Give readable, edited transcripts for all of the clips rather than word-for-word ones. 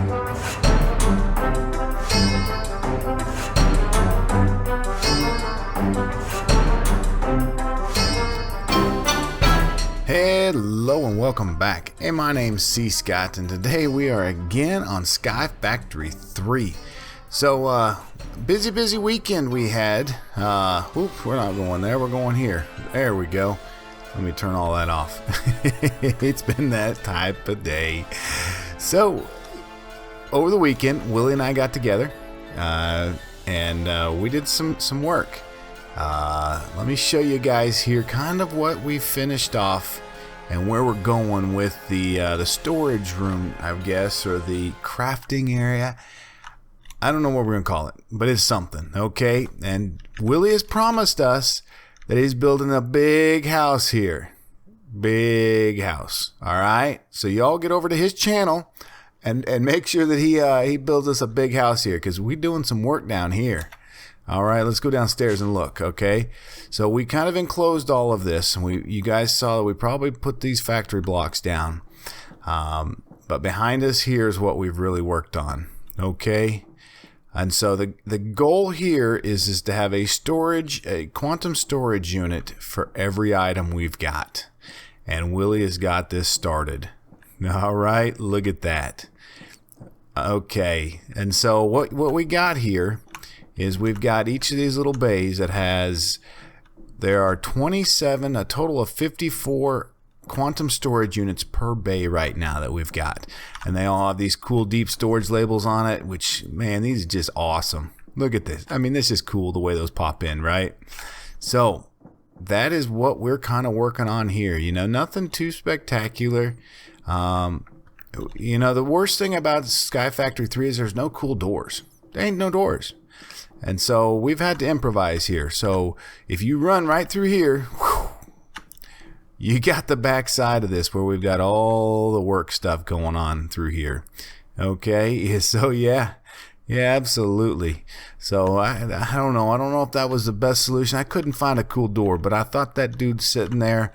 Hello and welcome back. Hey, my name's cScot, and today we are again on Sky Factory 3. So, busy weekend we had. Oops, we're not going there, we're going here. There we go. Let me turn all that off. It's been that type of day. So, over the weekend, Willie and I got together, and we did some work. Let me show you guys here kind of what we finished off and where we're going with the storage room, I guess, or the crafting area. I don't know what we're gonna call it, but it's something, okay? And Willie has promised us that he's building a big house here. Big house, all right? So y'all get over to his channel and make sure that he builds us a big house here, because we're doing some work down here. All right, let's go downstairs and look, okay? So we kind of enclosed all of this, and you guys saw that we probably put these factory blocks down. But behind us here is what we've really worked on, okay? And so the goal here is to have a quantum storage unit for every item we've got. And Willie has got this started. All right, look at that. Okay, and so what we got here is we've got each of these little bays that there are 27, a total of 54 quantum storage units per bay right now that we've got. And they all have these cool deep storage labels on it, which, man, these are just awesome. Look at this. I mean, this is cool the way those pop in, right? So that is what we're kind of working on here. You know, nothing too spectacular. You know, the worst thing about Sky Factory 3 is there's no cool doors. There ain't no doors. And so we've had to improvise here. So if you run right through here, whew, you got the back side of this where we've got all the work stuff going on through here. Okay, so yeah, absolutely. So I don't know. I don't know if that was the best solution. I couldn't find a cool door, but I thought that dude sitting there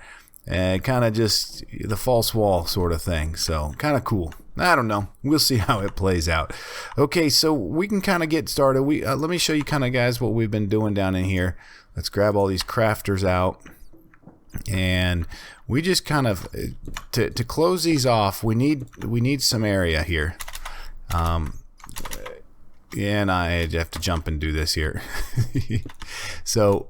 and kind of just the false wall sort of thing. So kind of cool. I don't know. We'll see how it plays out. Okay, so we can kind of get started. Let me show you kind of, guys, what we've been doing down in here. Let's grab all these crafters out. And we just kind of, to close these off, we need some area here. And I have to jump and do this here. So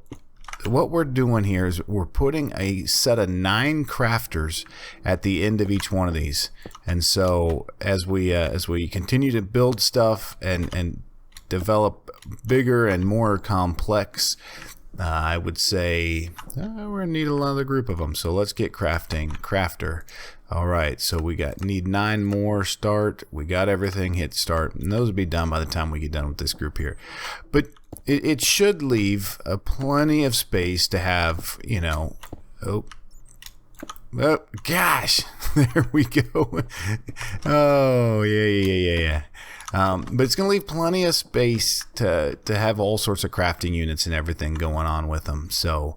what we're doing here is we're putting a set of 9 crafters at the end of each one of these. And so as we continue to build stuff and develop bigger and more complex, I would say we're gonna need another group of them. So let's get crafter. All right, so we need 9 more. Start. We got everything. Hit start, and those will be done by the time we get done with this group here. But it should leave plenty of space to have, you know. Oh gosh, there we go. Oh yeah. But it's gonna leave plenty of space to have all sorts of crafting units and everything going on with them. So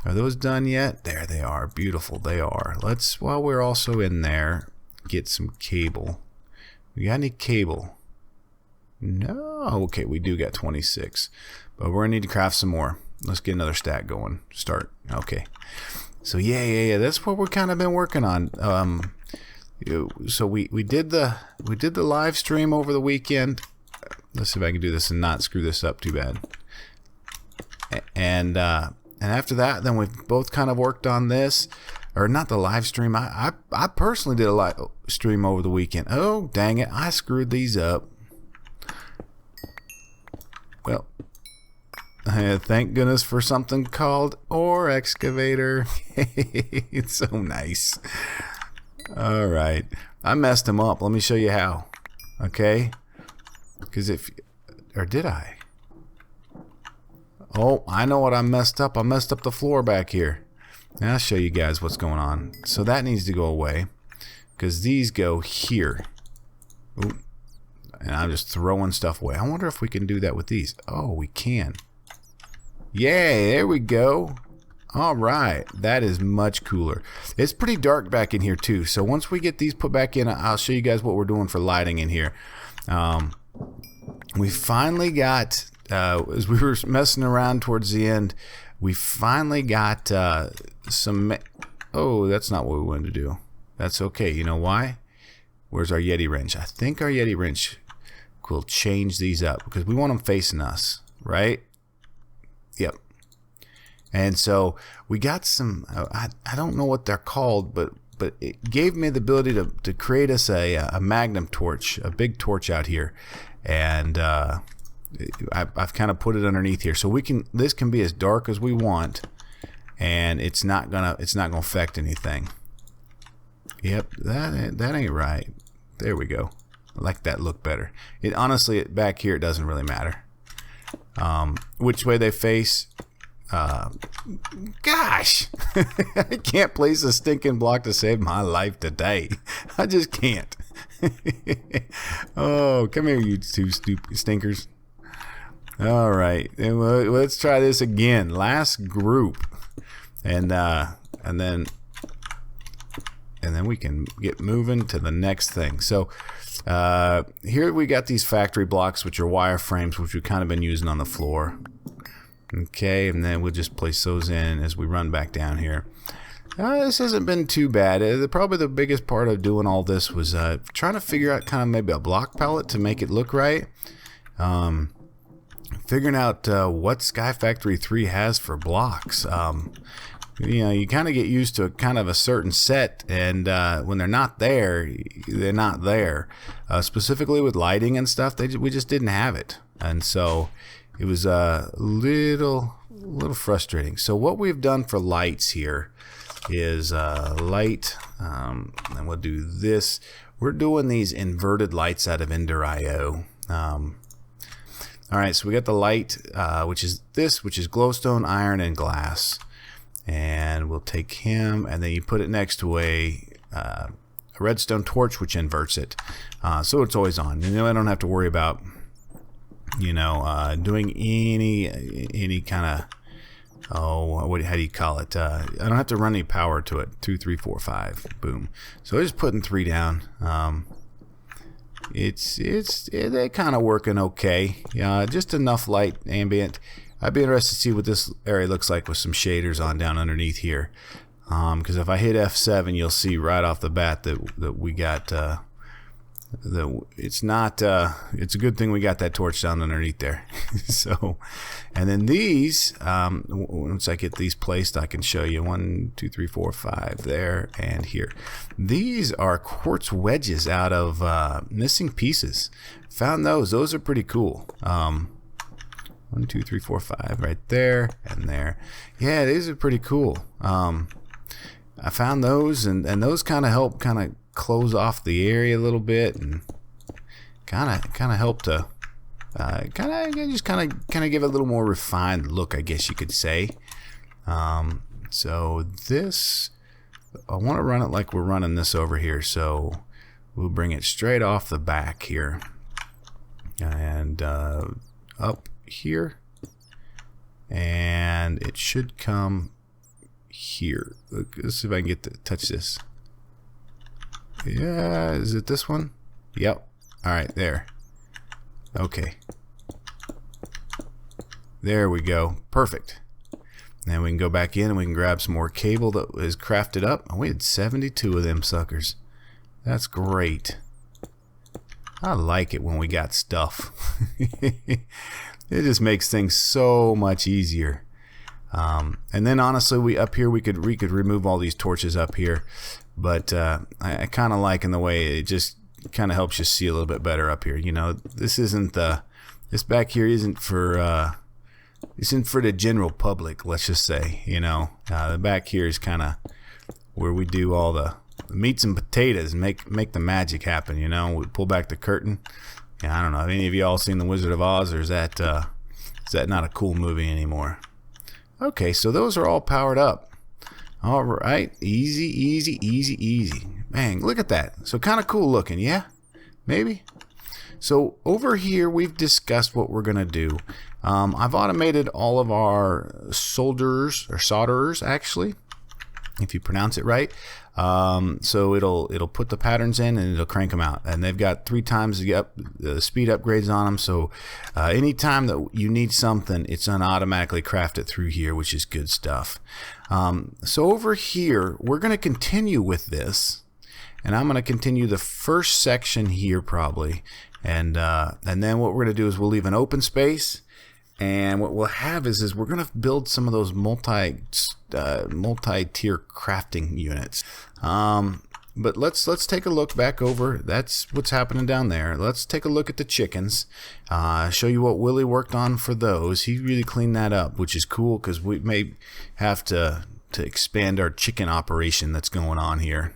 are those done yet? There they are. Beautiful, they are. Let's, while we're also in there, get some cable. We got any cable? No. Okay, we do got 26, but we're gonna need to craft some more. Let's get another stack going. Start. Okay. So yeah. That's what we're kind of been working on. So we did the live stream over the weekend. Let's see if I can do this and not screw this up too bad. And after that, then we've both kind of worked on this, or not the live stream. I personally did a live stream over the weekend. Oh dang it! I screwed these up. Well, thank goodness for something called ore excavator. It's so nice. All right, I messed them up. Let me show you how. Okay, because did I? Oh, I know what I messed up. I messed up the floor back here. Now I'll show you guys what's going on. So that needs to go away, because these go here. Ooh. And I'm just throwing stuff away. I wonder if we can do that with these. Oh, we can. Yay, there we go. All right, that is much cooler. It's pretty dark back in here too, so once we get these put back in, I'll show you guys what we're doing for lighting in here. We finally got, as we were messing around towards the end, we finally got some... Oh, that's not what we wanted to do. That's okay. You know why? Where's our Yeti wrench? I think our Yeti wrench will change these up because we want them facing us, right? Yep. And so we got some, I don't know what they're called, but it gave me the ability to create us a magnum torch, a big torch out here. And I've kind of put it underneath here. So this can be as dark as we want, and it's not gonna affect anything. Yep, that ain't right. There we go. I like that look better. It honestly, back here, it doesn't really matter. Which way they face. Gosh, I can't place a stinking block to save my life today. I just can't. Oh, come here, you two stupid stinkers. All right, and let's try this again. Last group, and then we can get moving to the next thing. So here we got these factory blocks, which are wireframes, which we've kind of been using on the floor. Okay, and then we'll just place those in as we run back down here. This hasn't been too bad. Probably the biggest part of doing all this was trying to figure out kind of maybe a block palette to make it look right. Figuring out what Sky Factory 3 has for blocks. You know, you kind of get used to kind of a certain set, and when they're not there, they're not there. Specifically with lighting and stuff, we just didn't have it, and so it was a little frustrating. So what we've done for lights here is light, and we'll do this. We're doing these inverted lights out of Ender.io. All right, so we got the light, which is glowstone, iron, and glass. And we'll take him, and then you put it next to a redstone torch, which inverts it, so it's always on. You know, I don't have to worry about, you know, doing any kind of, how do you call it? I don't have to run any power to it. 2, 3, 4, 5, boom. So I'm just putting 3 down. They're kind of working okay. Just enough light ambient. I'd be interested to see what this area looks like with some shaders on down underneath here. Because if I hit F7, you'll see right off the bat that we got. It's a good thing we got that torch down underneath there. So, and then these, once I get these placed, I can show you 1, 2, 3, 4, 5 there and here. These are quartz wedges out of missing pieces. Found those. Those are pretty cool. 1, 2, 3, 4, 5 right there and there. Yeah, these are pretty cool. I found those, and those kind of help close off the area a little bit, and kind of help to kind of give it a little more refined look, I guess you could say. So this, I want to run it like we're running this over here, so we'll bring it straight off the back here and up here, and it should come here. Let's see if I can get to touch this. Yeah, is it this one? Yep. All right, there. Okay. There we go. Perfect. Now we can go back in and we can grab some more cable that is crafted up. Oh, we had 72 of them suckers. That's great. I like it when we got stuff. It just makes things so much easier. And then honestly, we could remove all these torches up here, but I kind of like in the way it just kind of helps you see a little bit better up here. You know, this back here isn't for the general public, let's just say. You know, the back here is kind of where we do all the meats and potatoes and make the magic happen. You know, we pull back the curtain. Yeah, I don't know. Have any of you all seen The Wizard of Oz, or is that not a cool movie anymore? Okay, so those are all powered up. All right, easy, easy, easy, easy. Bang, look at that. So kind of cool looking, yeah? Maybe? So over here, we've discussed what we're going to do. I've automated all of our solderers, actually, if you pronounce it right. So it'll put the patterns in and it'll crank them out. And they've got 3 times the speed upgrades on them. So anytime that you need something, it's going to automatically craft it through here, which is good stuff. So over here, we're going to continue with this. And I'm going to continue the first section here probably. And then what we're going to do is we'll leave an open space. And what we'll have is we're going to build some of those multi-tier crafting units. But let's take a look back over. That's what's happening down there. Let's take a look at the chickens. Show you what Willie worked on for those. He really cleaned that up, which is cool because we may have to expand our chicken operation that's going on here.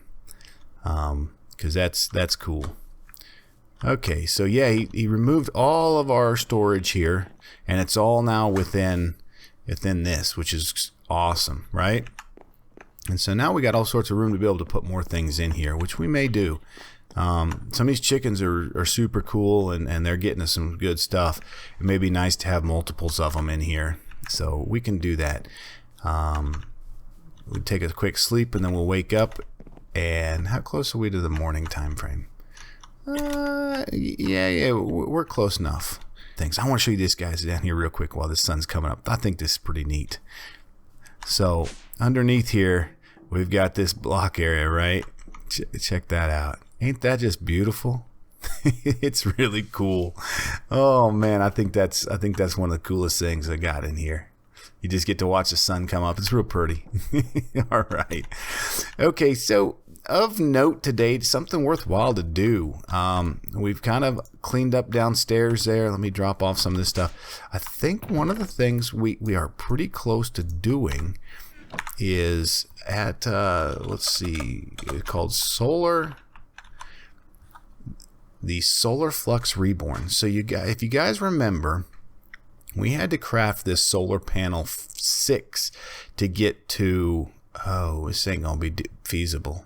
Because that's cool. Okay, so yeah, he removed all of our storage here, and it's all now within this, which is awesome, right? And so now we got all sorts of room to be able to put more things in here, which we may do. Some of these chickens are super cool, and they're getting us some good stuff. It may be nice to have multiples of them in here, so we can do that. We take a quick sleep, and then we'll wake up. And how close are we to the morning time frame? Yeah, we're close enough. Thanks. I want to show you this guys down here real quick while the sun's coming up. I think this is pretty neat. So underneath here, we've got this block area, right? Check that out. Ain't that just beautiful? It's really cool. Oh man, I think that's one of the coolest things I got in here. You just get to watch the sun come up. It's real pretty. All right. Okay, so of note today, something worthwhile to do. We've kind of cleaned up downstairs there. Let me drop off some of this stuff. I think one of the things we are pretty close to doing is at, let's see, it's called the Solar Flux Reborn. So if you guys remember, we had to craft this solar panel 6 to get to, this ain't gonna be feasible.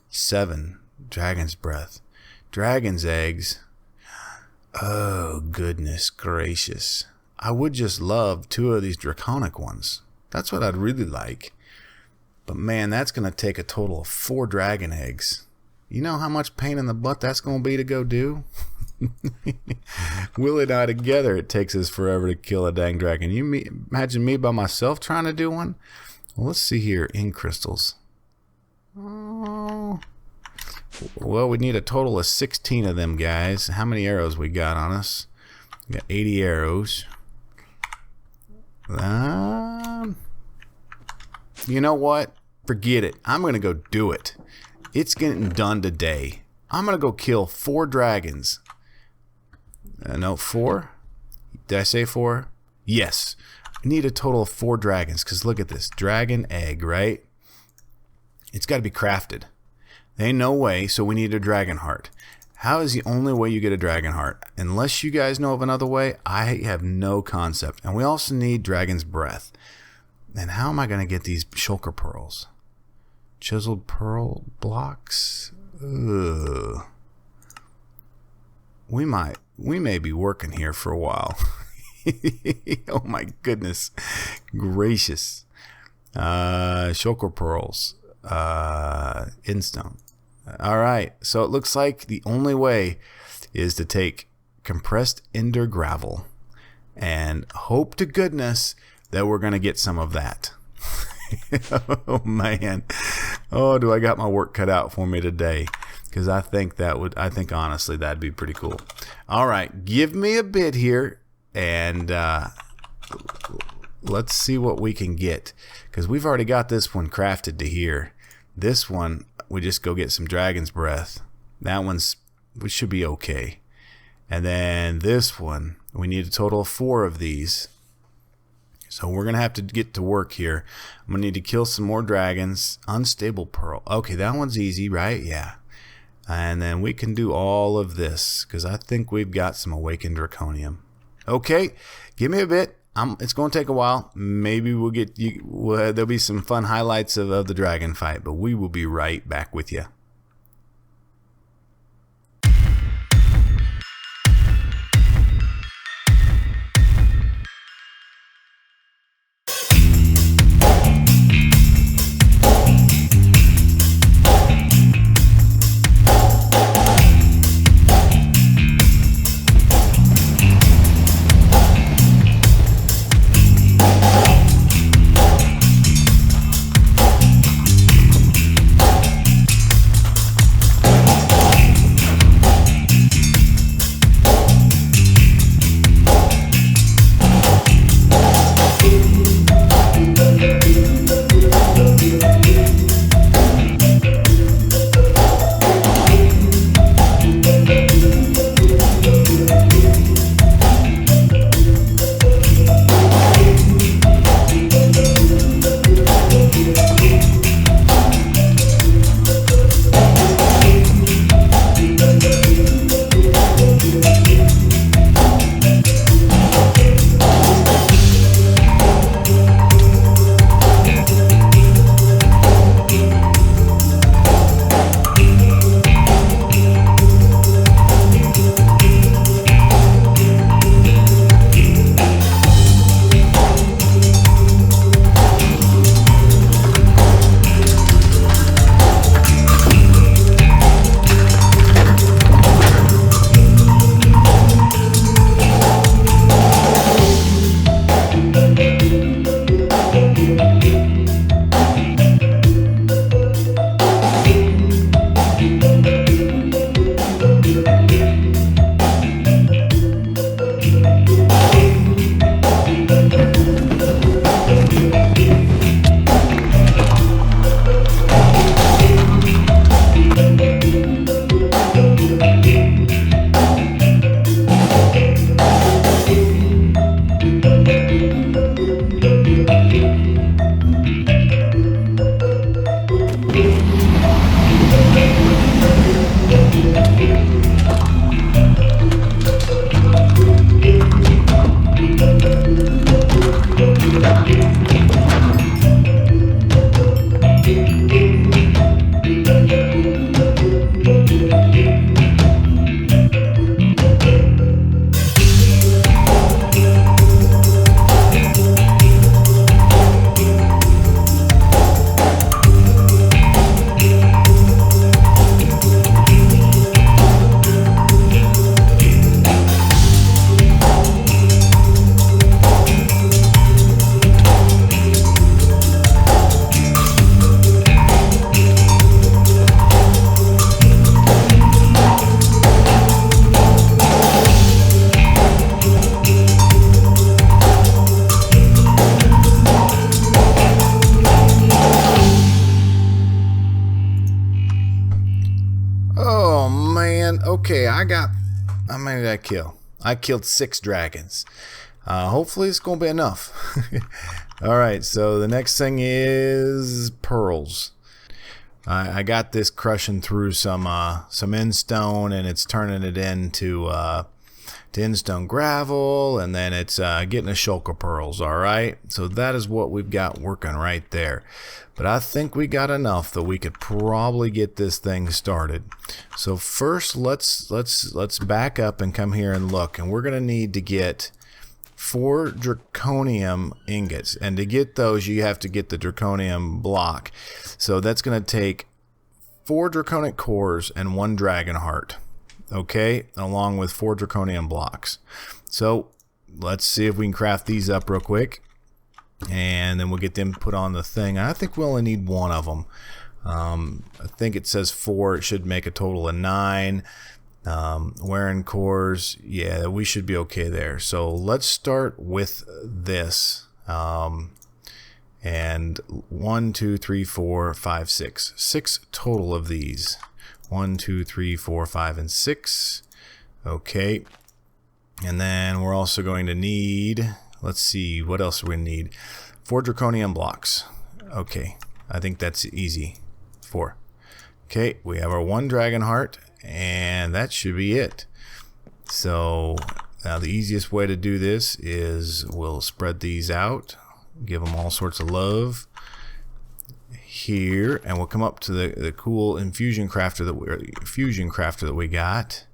7, dragon's breath, dragon's eggs. Oh goodness gracious, I would just love 2 of these draconic ones. That's what I'd really like. But man, that's gonna take a total of 4 dragon eggs. You know how much pain in the butt that's gonna be to go do? Will and I together, it takes us forever to kill a dang dragon. Imagine me by myself trying to do one? Well, let's see here. In crystals. Oh. Well, we need a total of 16 of them, guys. How many arrows we got on us? We got 80 arrows. You know what? Forget it. I'm going to go do it. It's getting done today. I'm going to go kill 4 dragons. No, 4? Did I say 4? Yes. I need a total of 4 dragons, because look at this. Dragon egg, right? It's got to be crafted. There ain't no way, so we need a dragon heart. How is the only way you get a dragon heart? Unless you guys know of another way, I have no concept. And we also need dragon's breath. And how am I going to get these shulker pearls? Chiseled pearl blocks? Ugh. We may be working here for a while. Oh my goodness gracious. Shulker pearls. Instone. Alright, so it looks like the only way is to take compressed ender gravel and hope to goodness that we're going to get some of that. Oh man. Oh, do I got my work cut out for me today? Because I think honestly that'd be pretty cool. All right, give me a bit here, and let's see what we can get. Because we've already got this one crafted to here. This one, we just go get some dragon's breath. That we should be okay. And then this one, we need a total of 4 of these. So we're going to have to get to work here. I'm going to need to kill some more dragons. Unstable pearl. Okay, that one's easy, right? Yeah. And then we can do all of this, because I think we've got some awakened draconium. Okay, give me a bit. It's going to take a while. Maybe we'll get there'll be some fun highlights of the dragon fight, but we will be right back with you. how many did I kill? I killed 6 dragons. Hopefully it's going to be enough. Alright, so the next thing is pearls. I got this crushing through some endstone, and it's turning it into to endstone gravel, and then it's getting a shulker pearls. Alright, so that is what we've got working right there. But I think we got enough that we could probably get this thing started. So first, let's back up and come here and look, and we're gonna need to get 4 draconium ingots, and to get those you have to get the draconium block. So that's going to take 4 draconic cores and 1 dragon heart, okay, along with 4 draconium blocks. So let's see if we can craft these up real quick, and then we'll get them put on the thing. I think we only need 1 of them. I think it says 4. It should make a total of 9. Wearing cores, yeah, we should be okay there. So let's start with this. And 1, 2, 3, 4, 5, 6. 6 total of these. 1, 2, 3, 4, 5, and 6. Okay. And then we're also going to need, let's see, what else do we need? 4 draconium blocks. Okay, I think that's easy. 4. Okay, we have our 1 dragon heart, and that should be it. So now the easiest way to do this is we'll spread these out, give them all sorts of love here, and we'll come up to the cool infusion crafter that we got.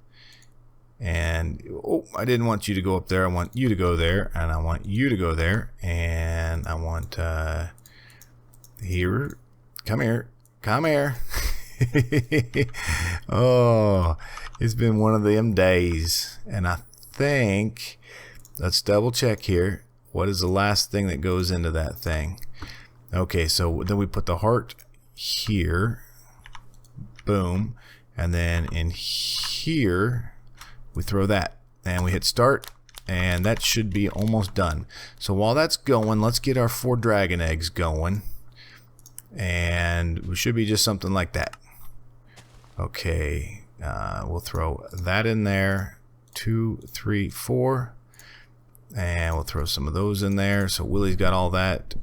And oh, I didn't want you to go up there. I want you to go there, and I want you to go there, and I want here. Come here. Come here. Oh, it's been one of them days, and I think, let's double check here, what is the last thing that goes into that thing? Okay, so then we put the heart here, boom, and then in here we throw that, and we hit start, and that should be almost done. So while that's going, let's get our 4 dragon eggs going, and we should be just something like that. Okay, we'll throw that in there. 2, 3, 4, and we'll throw some of those in there. So Willie's got all that.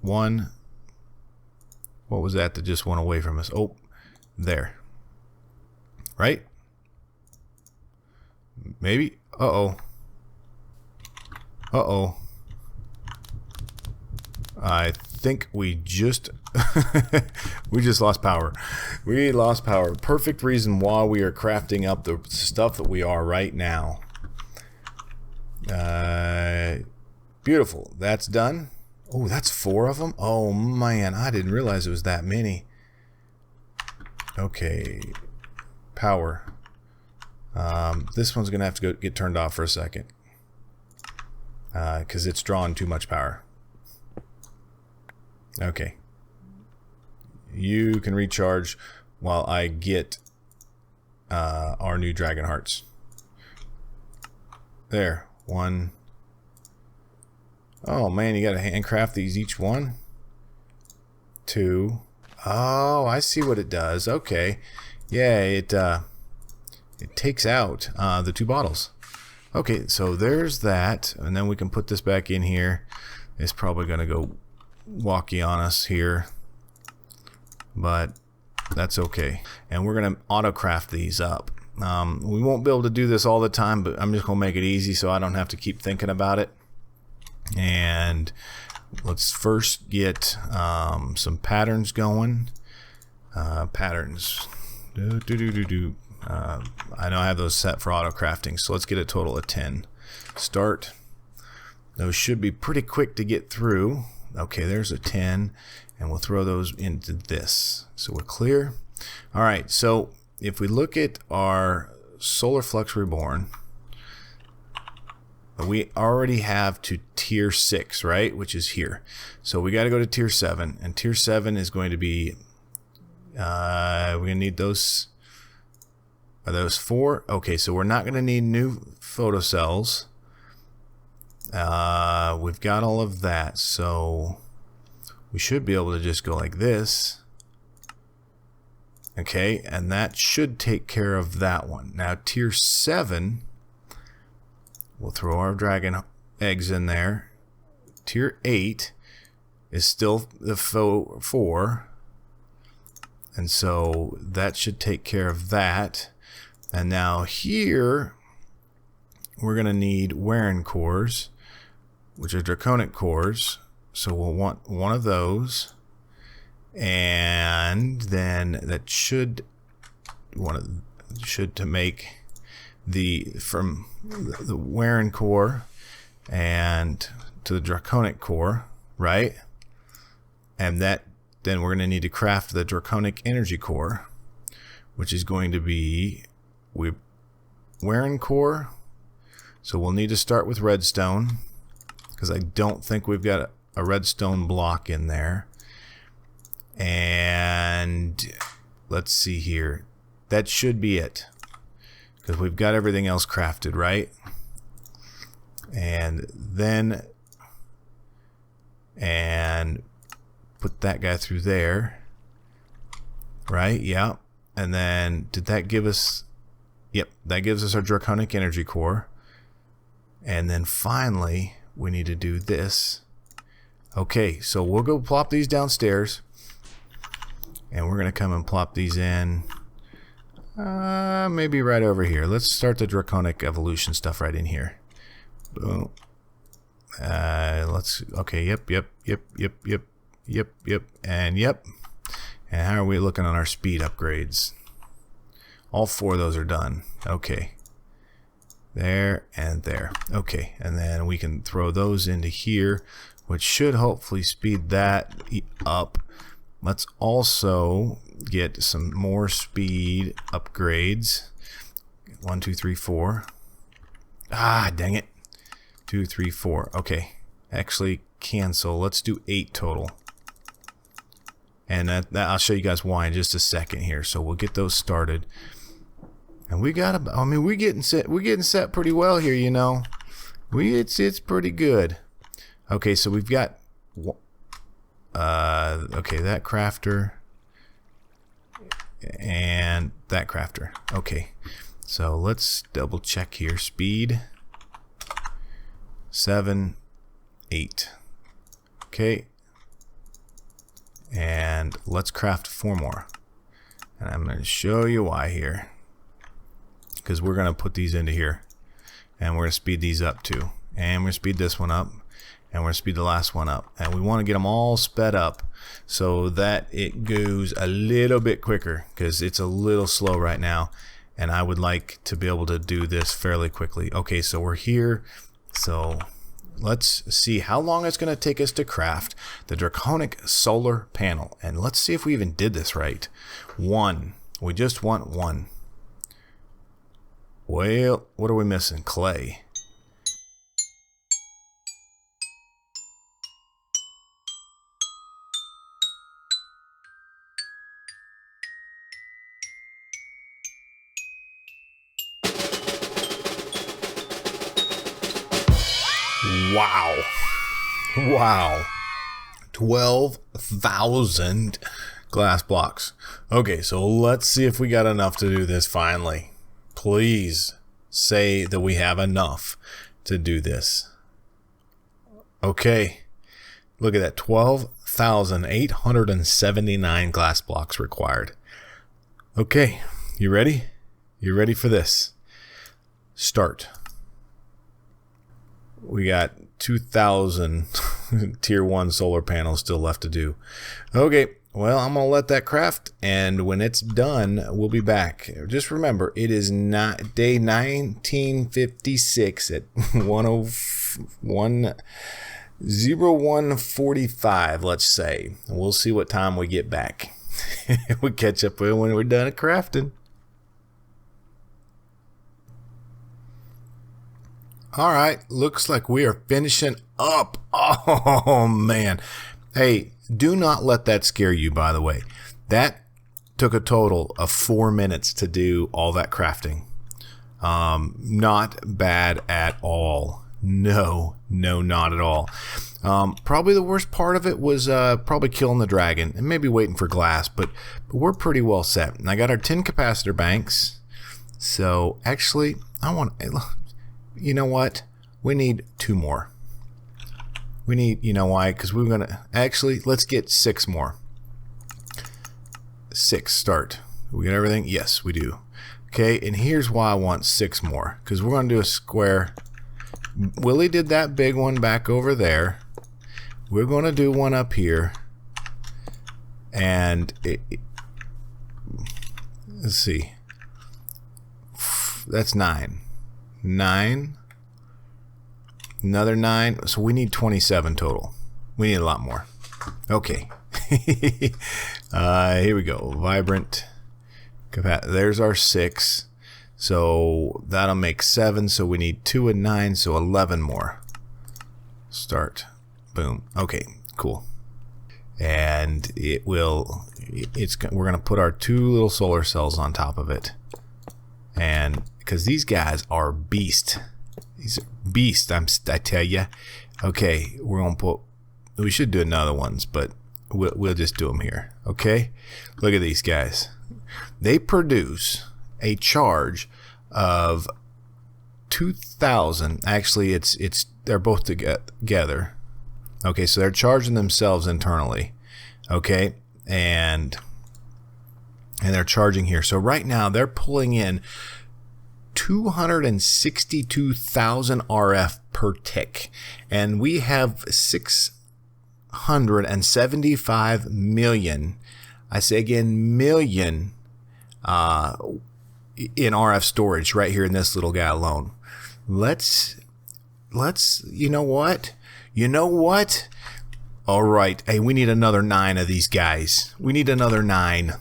1, what was that just went away from us? Oh, there. Right? Maybe. Uh-oh. Uh-oh. I think we just we just lost power. We lost power. Perfect reason why we are crafting up the stuff that we are right now. Beautiful. That's done. Oh, that's 4 of them. Oh man, I didn't realize it was that many. Okay, power. This one's gonna have to get turned off for a second because it's drawing too much power. Okay, you can recharge while I get our new dragon hearts. There, 1. Oh man, you gotta handcraft these each one. 2. Oh, I see what it does. Okay, yeah, it takes out the 2 bottles. Okay, so there's that, and then we can put this back in here. It's probably gonna go walkie on us here, but that's okay. And we're gonna auto craft these up. We won't be able to do this all the time, but I'm just gonna make it easy so I don't have to keep thinking about it. And let's first get some patterns going. Patterns. I know I have those set for auto crafting, so let's get a total of 10. Start. Those should be pretty quick to get through. Okay, there's a 10, and we'll throw those into this. So we're clear. All right, so if we look at our Solar Flux Reborn, we already have to tier 6, right? Which is here. So we got to go to tier 7, and tier 7 is going to be, we're going to need those. Are those 4? Okay, so we're not going to need new photocells. We've got all of that, so we should be able to just go like this. Okay, and that should take care of that one. Now tier 7, We'll throw our dragon eggs in there. Tier 8 is still the 4. And so that should take care of that. And now here, we're going to need wearing cores, which are draconic cores. So we'll want one of those. And then that should to make from the wearing core and to the draconic core, right? And that then we're going to need to craft the draconic energy core, which is going to be wearing core. So we'll need to start with redstone, because I don't think we've got a redstone block in there. And let's see here. That should be it, because we've got everything else crafted, right? And then put that guy through there, right? Yeah. And then did that give us? Yep, that gives us our draconic energy core. And then finally we need to do this. Okay, so we'll go plop these downstairs, and we're gonna come and plop these in maybe right over here. Let's start the draconic evolution stuff right in here. Boom. Okay, yep, and yep. And how are we looking on our speed upgrades? All 4 of those are done. Okay. There and there. Okay, and then we can throw those into here, which should hopefully speed that up. Let's also get some more speed upgrades. 1, 2, 3, 4. Ah, dang it. 2, 3, 4. Okay. Actually, cancel. Let's do 8 total. And I'll show you guys why in just a second here. So we'll get those started. And we got I mean, we're getting set pretty well here, you know. It's pretty good. Okay, so we've got okay, that crafter and that crafter. Okay. So let's double check here. Speed 7, 8. Okay. And let's craft 4 more. And I'm going to show you why here. Because we're going to put these into here. And we're going to speed these up too. And we're going to speed this one up. And we're going to speed the last one up. And we want to get them all sped up so that it goes a little bit quicker. Because it's a little slow right now. And I would like to be able to do this fairly quickly. Okay, so we're here. So let's see how long it's going to take us to craft the Draconic Solar Panel. And let's see if we even did this right. 1. We just want 1. Well, what are we missing? Clay. Wow. Wow. 12,000 glass blocks. Okay, so let's see if we got enough to do this finally. Please say that we have enough to do this. Okay. Look at that. 12,879 glass blocks required. Okay. You ready? You ready for this? Start. We got 2,000 tier 1 solar panels still left to do. Okay, well, I'm going to let that craft, and when it's done, we'll be back. Just remember, it is not day 1956 at 01:45, let's say. We'll see what time we get back. We'll catch up when we're done at crafting. All right, looks like we are finishing up. Oh, man. Hey, do not let that scare you, by the way. That took a total of 4 minutes to do all that crafting. Not bad at all. No, not at all. Probably the worst part of it was probably killing the dragon and maybe waiting for glass, but we're pretty well set. And I got our 10 capacitor banks. So, actually, you know what? We need 2 more. We need, you know why? Because we're going to, actually, let's get 6 more. 6, start. We got everything? Yes, we do. Okay, and here's why I want 6 more. Because we're going to do a square. Willie did that big one back over there. We're going to do one up here. And let's see. That's 9. 9. Another 9. So we need 27 total. We need a lot more. Okay. Here we go. Vibrant. There's our 6. So that'll make 7. So we need 2 and 9. So 11 more. Start. Boom. Okay. Cool. And it will. We're gonna put our 2 little solar cells on top of it. And because these guys are beast. These are beast. I tell you. Okay. We're gonna put. We should do another ones, but we'll just do them here. Okay. Look at these guys. They produce a charge of 2,000. Actually, they're both together. Okay, so they're charging themselves internally. Okay, and they're charging here. So right now they're pulling in 262,000 RF per tick, and we have 675 million. I say again, million in RF storage right here in this little guy alone. Let's you know what? All right. Hey, we need another 9 of these guys. We need another 9.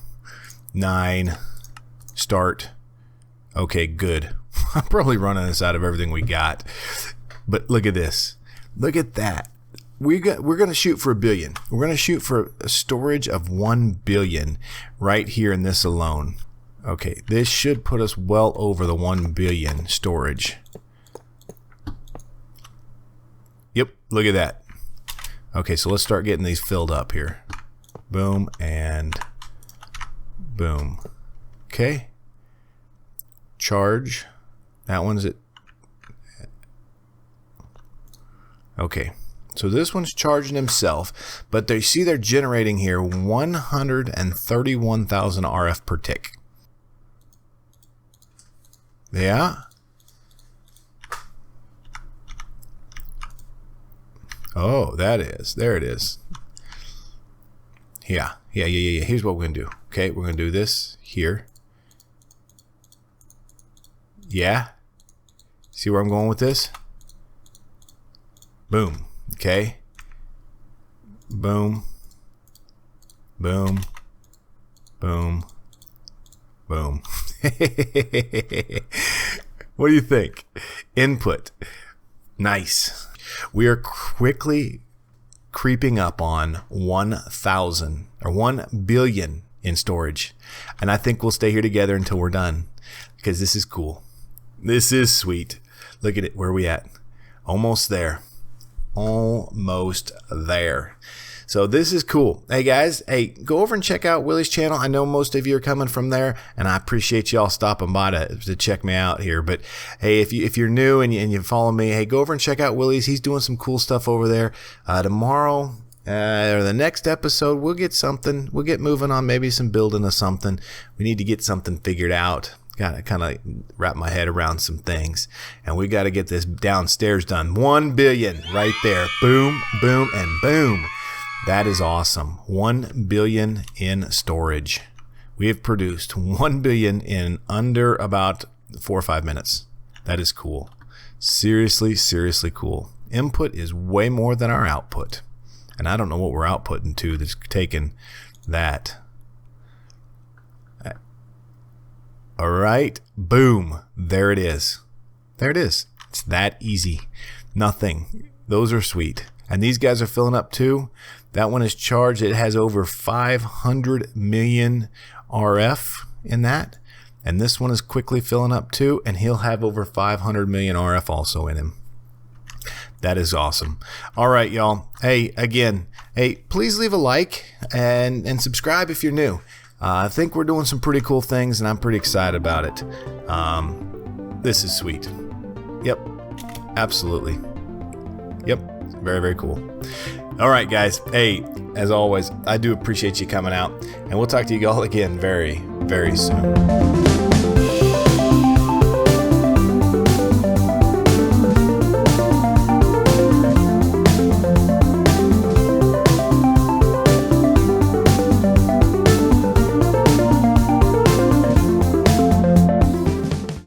9. Start. Okay, good. I'm probably running this out of everything we got. But look at this. Look at that. We're going to shoot for 1 billion. We're going to shoot for a storage of 1 billion right here in this alone. Okay, this should put us well over the 1 billion storage. Yep, look at that. Okay, so let's start getting these filled up here. Boom and boom. Okay. Charge. That one's it. Okay. So this one's charging himself, but they see they're generating here 131,000 RF per tick. Yeah. Oh, that is. There it is. Yeah. Here's what we're going to do. Okay, we're going to do this here. Yeah. See where I'm going with this? Boom. Okay. Boom. Boom. Boom. Boom. What do you think? Input. Nice. We are quickly creeping up on 1,000 or 1 billion in storage. And I think we'll stay here together until we're done because this is cool. This is sweet. Look at it. Where are we at? Almost there. Almost there. So this is cool. Hey guys, hey, go over and check out Willie's channel. I know most of you are coming from there, and I appreciate y'all stopping by to check me out here. But hey, if you're new and you follow me, hey, go over and check out Willie's. He's doing some cool stuff over there. Tomorrow or the next episode, we'll get something. We'll get moving on maybe some building of something. We need to get something figured out. Got to kind of wrap my head around some things, and we got to get this downstairs done. 1 billion right there. Boom, boom, and boom. That is awesome. 1 billion in storage. We have produced 1 billion in under about 4 or 5 minutes. That is cool. Seriously, seriously cool. Input is way more than our output. And I don't know what we're outputting to that's taking that. All right. Boom. There it is. There it is. It's that easy. Nothing. Those are sweet. And these guys are filling up too. That one is charged. It has over 500 million RF in that. And this one is quickly filling up too. And he'll have over 500 million RF also in him. That is awesome. All right, y'all. Hey, again, hey, please leave a like and subscribe if you're new. I think we're doing some pretty cool things, and I'm pretty excited about it. This is sweet. Yep. Absolutely. Yep. Very, very cool. All right, guys. Hey, as always, I do appreciate you coming out, and we'll talk to you all again very, very soon.